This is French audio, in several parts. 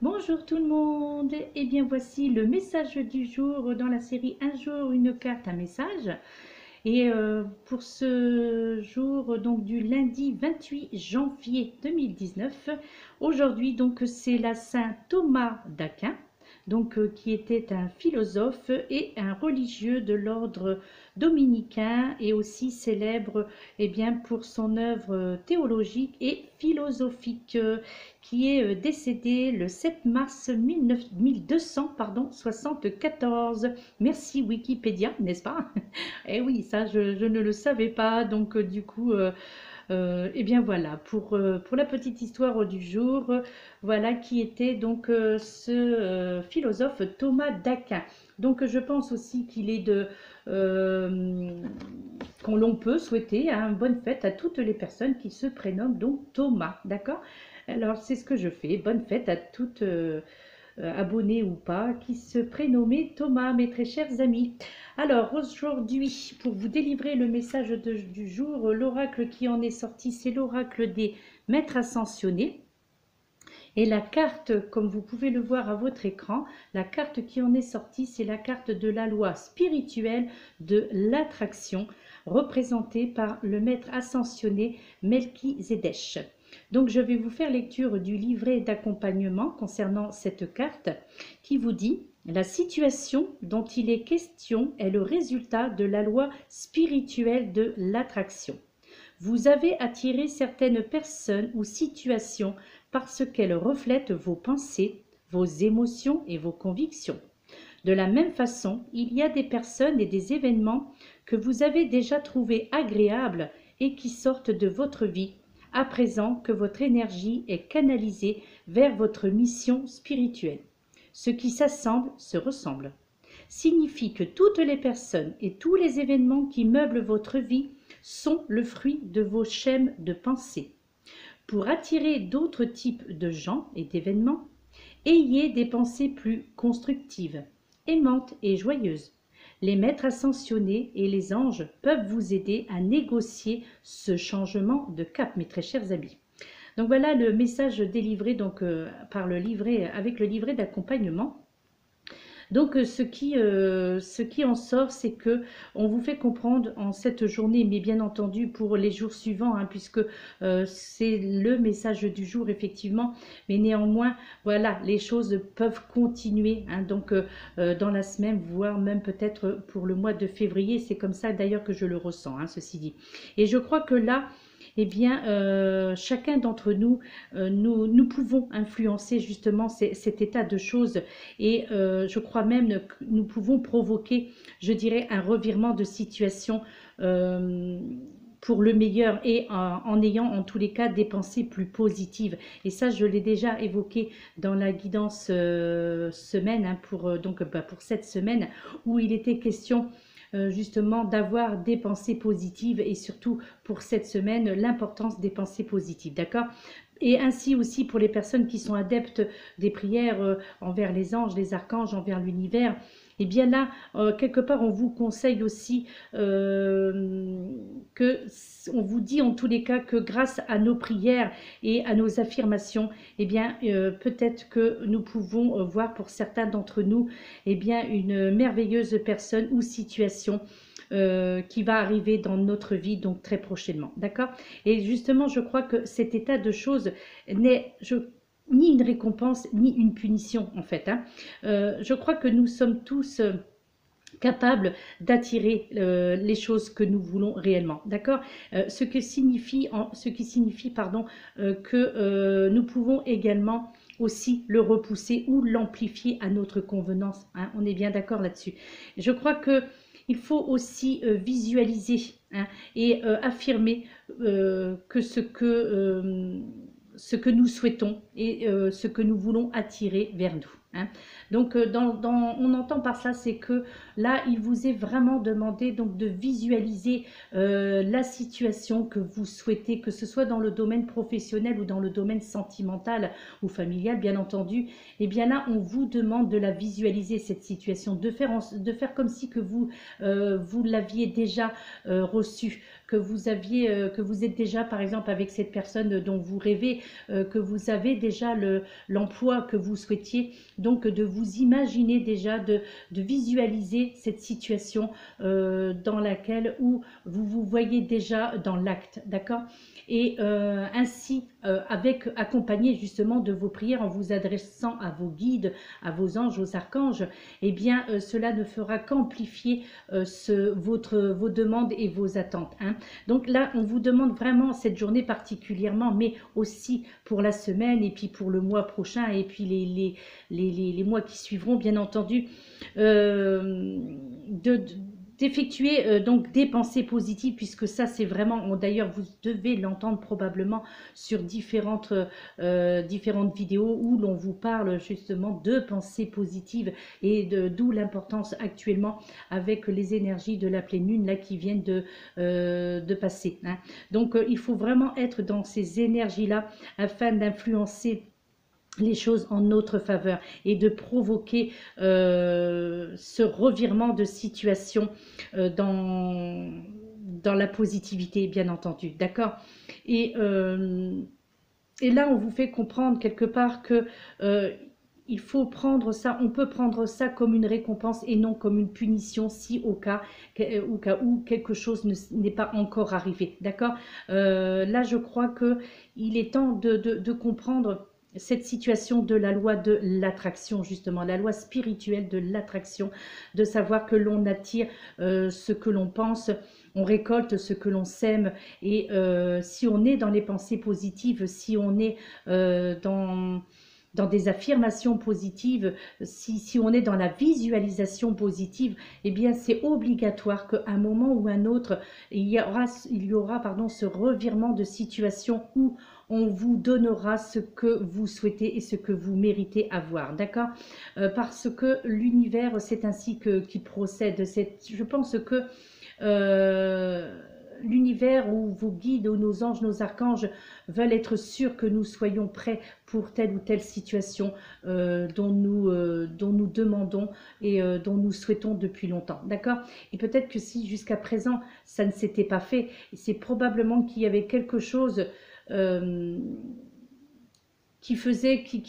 Bonjour tout le monde, et bien voici le message du jour dans la série Un jour, une carte, un message. Et pour ce jour donc du lundi 28 janvier 2019, aujourd'hui donc c'est la Saint Thomas d'Aquin, donc qui était un philosophe et un religieux de l'ordre dominicain et aussi célèbre bien, pour son œuvre théologique et philosophique qui est décédé le 7 mars 1274. Merci Wikipédia, n'est-ce pas? Eh oui, ça je ne le savais pas, donc du coup, eh bien voilà, pour la petite histoire du jour, voilà qui était donc ce philosophe Thomas d'Aquin. Donc je pense aussi qu'il est qu'on l'on peut souhaiter une bonne fête à toutes les personnes qui se prénomment donc Thomas, d'accord? Alors c'est ce que je fais, bonne fête à toutes abonnés ou pas, qui se prénommaient Thomas, mes très chers amis. Alors aujourd'hui, pour vous délivrer le message du jour, l'oracle qui en est sorti, c'est l'oracle des maîtres ascensionnés. Et la carte, comme vous pouvez le voir à votre écran, la carte qui en est sortie, c'est la carte de la loi spirituelle de l'attraction, représentée par le maître ascensionné Melchizedek. Donc je vais vous faire lecture du livret d'accompagnement concernant cette carte qui vous dit: la situation dont il est question est le résultat de la loi spirituelle de l'attraction. Vous avez attiré certaines personnes ou situations parce qu'elles reflètent vos pensées, vos émotions et vos convictions. De la même façon, il y a des personnes et des événements que vous avez déjà trouvés agréables et qui sortent de votre vie, à présent que votre énergie est canalisée vers votre mission spirituelle. Ce qui s'assemble se ressemble. Signifie que toutes les personnes et tous les événements qui meublent votre vie sont le fruit de vos schèmes de pensée. Pour attirer d'autres types de gens et d'événements, ayez des pensées plus constructives, aimantes et joyeuses. Les maîtres ascensionnés et les anges peuvent vous aider à négocier ce changement de cap, mes très chers amis. Donc voilà le message délivré donc, par le livret, avec le livret d'accompagnement. Donc ce qui en sort, c'est que on vous fait comprendre en cette journée, mais bien entendu pour les jours suivants, puisque c'est le message du jour effectivement, mais néanmoins, voilà, les choses peuvent continuer, donc dans la semaine, voire même peut-être pour le mois de février. C'est comme ça d'ailleurs que je le ressens, ceci dit. Et je crois que là, eh bien, chacun d'entre nous, nous pouvons influencer justement cet état de choses et je crois même que nous pouvons provoquer, je dirais, un revirement de situation pour le meilleur et en ayant en tous les cas des pensées plus positives. Et ça, je l'ai déjà évoqué dans la guidance semaine, pour cette semaine, où il était question justement d'avoir des pensées positives et surtout pour cette semaine l'importance des pensées positives, d'accord? Et ainsi aussi pour les personnes qui sont adeptes des prières envers les anges, les archanges, envers l'univers, et bien là, quelque part, on vous conseille aussi on vous dit en tous les cas que grâce à nos prières et à nos affirmations, eh bien, peut-être que nous pouvons voir pour certains d'entre nous, eh bien, une merveilleuse personne ou situation qui va arriver dans notre vie donc très prochainement, d'accord? Et justement, je crois que cet état de choses n'est ni une récompense ni une punition en fait. Je crois que nous sommes tous capables d'attirer les choses que nous voulons réellement, d'accord? Ce qui signifie que nous pouvons également aussi le repousser ou l'amplifier à notre convenance. On est bien d'accord là-dessus. Je crois que il faut aussi visualiser et affirmer que ce que nous souhaitons et ce que nous voulons attirer vers nous. hein. Donc, on entend par ça, c'est que là, il vous est vraiment demandé donc de visualiser la situation que vous souhaitez, que ce soit dans le domaine professionnel ou dans le domaine sentimental ou familial, bien entendu. Et bien là, on vous demande de la visualiser, cette situation, de faire comme si que vous l'aviez déjà reçue, que vous êtes déjà, par exemple, avec cette personne dont vous rêvez, que vous avez déjà l'emploi que vous souhaitiez. Donc, de vous imaginer déjà, de visualiser cette situation dans laquelle, où vous vous voyez déjà dans l'acte, d'accord? Et ainsi, accompagné justement de vos prières, en vous adressant à vos guides, à vos anges, aux archanges, eh bien, cela ne fera qu'amplifier vos demandes et vos attentes, hein. Donc là, on vous demande vraiment cette journée particulièrement, mais aussi pour la semaine et puis pour le mois prochain et puis les mois qui suivront, bien entendu, d'effectuer donc des pensées positives, puisque ça c'est vraiment, d'ailleurs vous devez l'entendre probablement sur différentes vidéos où l'on vous parle justement de pensées positives, et d'où l'importance actuellement avec les énergies de la pleine lune là qui viennent de passer, hein. Donc il faut vraiment être dans ces énergies là afin d'influencer les choses en notre faveur et de provoquer ce revirement de situation dans la positivité, bien entendu, d'accord? Et là, on vous fait comprendre quelque part que il faut prendre ça, on peut prendre ça comme une récompense et non comme une punition si au cas où quelque chose n'est pas encore arrivé, d'accord? Là, je crois que il est temps de comprendre cette situation de la loi de l'attraction, justement, la loi spirituelle de l'attraction, de savoir que l'on attire ce que l'on pense, on récolte ce que l'on sème, et si on est dans les pensées positives, si on est dans des affirmations positives, si on est dans la visualisation positive, eh bien c'est obligatoire qu'à un moment ou un autre, il y aura pardon, ce revirement de situation où on vous donnera ce que vous souhaitez et ce que vous méritez avoir, d'accord? Parce que l'univers, c'est ainsi qu'il procède. Je pense que l'univers, ou vos guides, ou nos anges, nos archanges veulent être sûrs que nous soyons prêts pour telle ou telle situation dont nous demandons et dont nous souhaitons depuis longtemps, d'accord? Et peut-être que si jusqu'à présent ça ne s'était pas fait, c'est probablement qu'il y avait quelque chose qui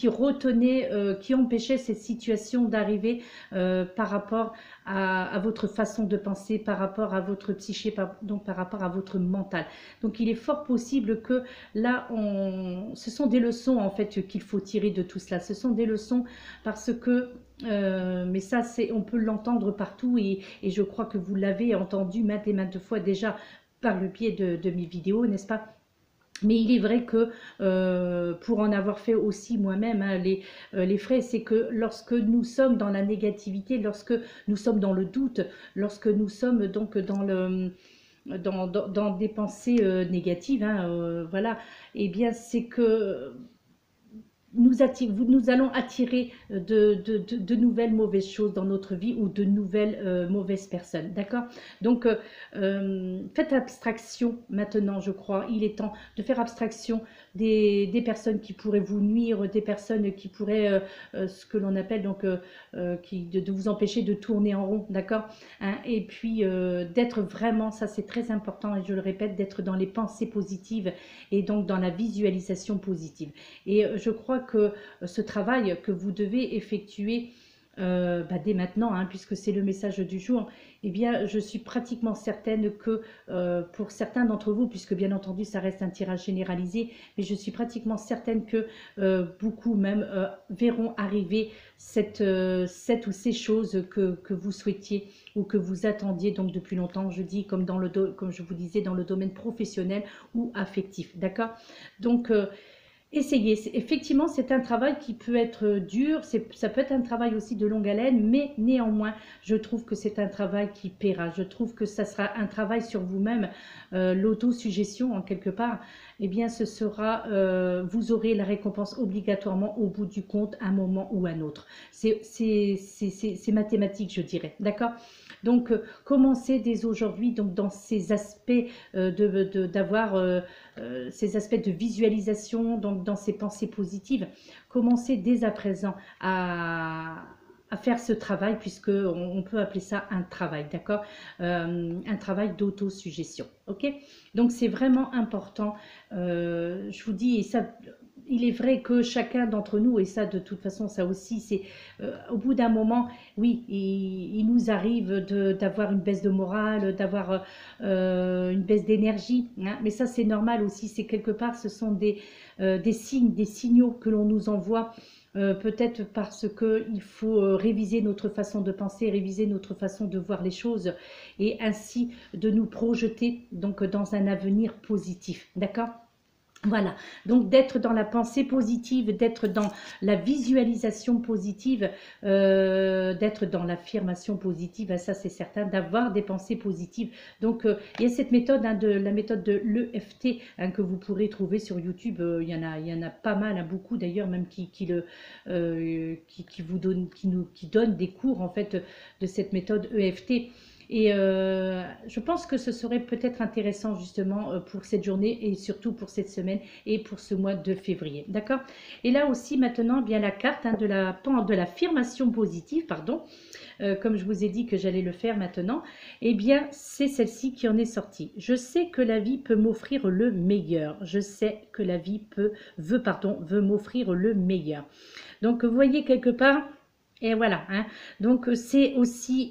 retenait, qui empêchait cette situation d'arriver par rapport à votre façon de penser, par rapport à votre psyché, donc par rapport à votre mental. Donc il est fort possible que là, ce sont des leçons en fait qu'il faut tirer de tout cela. Ce sont des leçons parce que mais ça, on peut l'entendre partout, et je crois que vous l'avez entendu maintes et maintes fois déjà par le biais de mes vidéos, n'est-ce pas? Mais il est vrai que, pour en avoir fait aussi moi-même, hein, les frais, c'est que lorsque nous sommes dans la négativité, lorsque nous sommes dans le doute, lorsque nous sommes donc dans des pensées négatives, hein, voilà, eh bien c'est que nous allons attirer de nouvelles mauvaises choses dans notre vie, ou de nouvelles mauvaises personnes, d'accord? Donc, faites abstraction maintenant, je crois. Il est temps de faire abstraction des personnes qui pourraient vous nuire, des personnes qui pourraient, ce que l'on appelle donc, de vous empêcher de tourner en rond, d'accord, hein? Et puis, d'être vraiment, ça c'est très important, et je le répète, d'être dans les pensées positives et donc dans la visualisation positive. Et je crois que ce travail que vous devez effectuer dès maintenant, hein, puisque c'est le message du jour, eh bien, je suis pratiquement certaine que pour certains d'entre vous, puisque bien entendu ça reste un tirage généralisé, mais je suis pratiquement certaine que beaucoup même verront arriver cette ou ces choses que vous souhaitiez ou que vous attendiez donc depuis longtemps, je dis, comme je vous disais, dans le domaine professionnel ou affectif, d'accord? Donc, essayez. Effectivement, c'est un travail qui peut être dur, ça peut être un travail aussi de longue haleine, mais néanmoins, je trouve que c'est un travail qui paiera. Je trouve que ça sera un travail sur vous-même, l'autosuggestion en quelque part. eh bien ce sera, vous aurez la récompense obligatoirement au bout du compte, à un moment ou à un autre. C'est mathématique, je dirais, d'accord? Donc, commencez dès aujourd'hui, donc dans ces aspects d'avoir ces aspects de visualisation, donc dans ces pensées positives, commencez dès à présent à faire ce travail, puisque on peut appeler ça un travail, d'accord? Un travail d'autosuggestion, ok? Donc c'est vraiment important, je vous dis, et ça, il est vrai que chacun d'entre nous, et ça de toute façon, ça aussi, c'est au bout d'un moment, oui, il nous arrive d'avoir une baisse de morale, d'avoir une baisse d'énergie, hein, mais ça c'est normal aussi, c'est quelque part, ce sont des signes, des signaux que l'on nous envoie. Peut-être parce qu'il faut réviser notre façon de penser, réviser notre façon de voir les choses et ainsi de nous projeter donc dans un avenir positif, d'accord? Voilà, donc d'être dans la pensée positive, d'être dans la visualisation positive, d'être dans l'affirmation positive, ça c'est certain, d'avoir des pensées positives. Donc il y a cette méthode, hein, la méthode de l'EFT, hein, que vous pourrez trouver sur YouTube. Il y en a pas mal, hein, beaucoup d'ailleurs, même qui vous donne, qui donne des cours en fait de cette méthode EFT. Et je pense que ce serait peut-être intéressant justement pour cette journée et surtout pour cette semaine et pour ce mois de février. D'accord? Et là aussi maintenant, bien la carte, hein, de l'affirmation positive, pardon, comme je vous ai dit que j'allais le faire maintenant, eh bien c'est celle-ci qui en est sortie. Je sais que la vie peut m'offrir le meilleur. Je sais que la vie veut m'offrir le meilleur. Donc vous voyez quelque part, et voilà, hein, donc c'est aussi...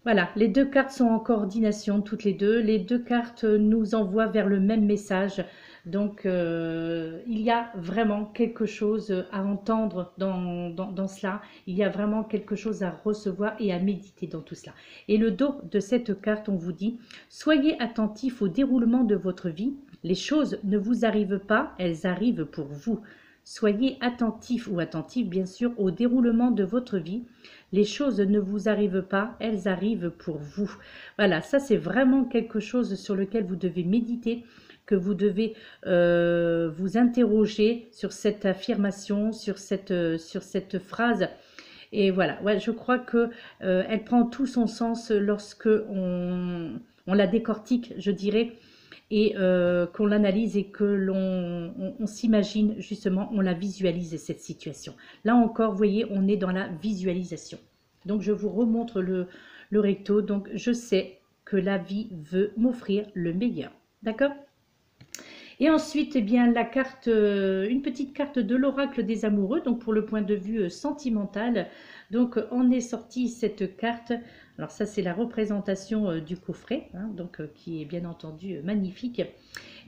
voilà, les deux cartes sont en coordination, toutes les deux. Les deux cartes nous envoient vers le même message. Donc, il y a vraiment quelque chose à entendre dans cela. Il y a vraiment quelque chose à recevoir et à méditer dans tout cela. Et le dos de cette carte, on vous dit, soyez attentifs au déroulement de votre vie. Les choses ne vous arrivent pas, elles arrivent pour vous. Soyez attentifs ou attentifs, bien sûr, au déroulement de votre vie. Les choses ne vous arrivent pas, elles arrivent pour vous. Voilà, ça c'est vraiment quelque chose sur lequel vous devez méditer, que vous devez vous interroger sur cette affirmation, sur cette phrase. Et voilà, ouais, je crois que elle prend tout son sens lorsque on la décortique, je dirais, et qu'on l'analyse et que l'on s'imagine justement, on la visualise cette situation. Là encore, vous voyez, on est dans la visualisation. Donc je vous remontre le recto. Donc je sais que la vie veut m'offrir le meilleur. D'accord? Et ensuite, eh bien, la carte, une petite carte de l'oracle des amoureux, donc pour le point de vue sentimental. Donc on est sorti cette carte. Alors ça, c'est la représentation du coffret, hein, donc qui est bien entendu magnifique.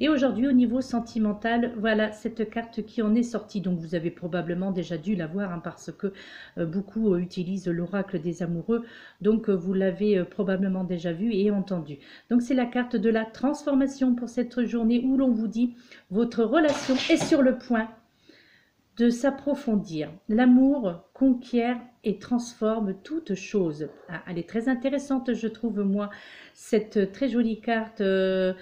Et aujourd'hui, au niveau sentimental, voilà cette carte qui en est sortie. Donc vous avez probablement déjà dû la voir, hein, parce que beaucoup utilisent l'oracle des amoureux. Donc vous l'avez probablement déjà vu et entendu. Donc c'est la carte de la transformation pour cette journée où l'on vous dit votre relation est sur le point de s'approfondir. L'amour conquiert et transforme toute chose. Ah, elle est très intéressante, je trouve, moi, cette très jolie carte de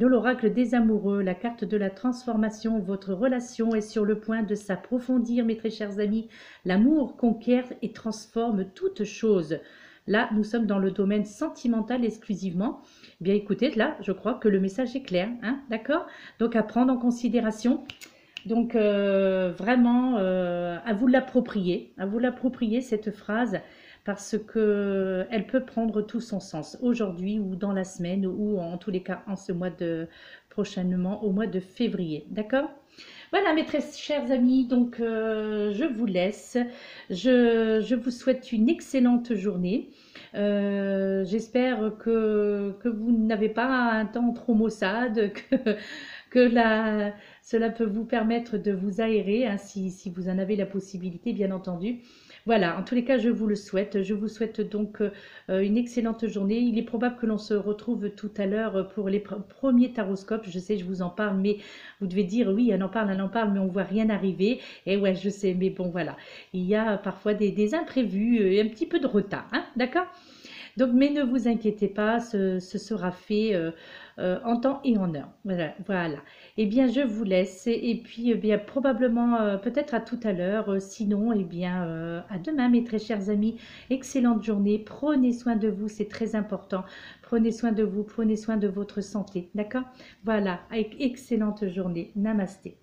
l'oracle des amoureux, la carte de la transformation. Votre relation est sur le point de s'approfondir, mes très chers amis. L'amour conquiert et transforme toute chose. Là, nous sommes dans le domaine sentimental exclusivement. Bien, écoutez, là, je crois que le message est clair, hein, d'accord? Donc, à prendre en considération. Donc, vraiment, à vous l'approprier cette phrase, parce qu'elle peut prendre tout son sens aujourd'hui ou dans la semaine ou en tous les cas en ce mois prochainement au mois de février. D'accord? Voilà mes très chers amis, donc je vous laisse. Je vous souhaite une excellente journée. J'espère que vous n'avez pas un temps trop maussade, que cela peut vous permettre de vous aérer, hein, si vous en avez la possibilité, bien entendu. Voilà, en tous les cas, je vous le souhaite. Je vous souhaite donc une excellente journée. Il est probable que l'on se retrouve tout à l'heure pour les premiers taroscopes. Je sais, je vous en parle, mais vous devez dire, oui, elle en parle, mais on ne voit rien arriver. Et ouais, je sais, mais bon, voilà. Il y a parfois des imprévus et un petit peu de retard, hein, d'accord ? Donc, mais ne vous inquiétez pas, ce sera fait en temps et en heure. Voilà, voilà. Eh bien, je vous laisse et puis eh bien probablement peut-être à tout à l'heure. Sinon, eh bien à demain, mes très chers amis. Excellente journée. Prenez soin de vous, c'est très important. Prenez soin de vous, prenez soin de votre santé. D'accord? Voilà. Excellente journée. Namasté.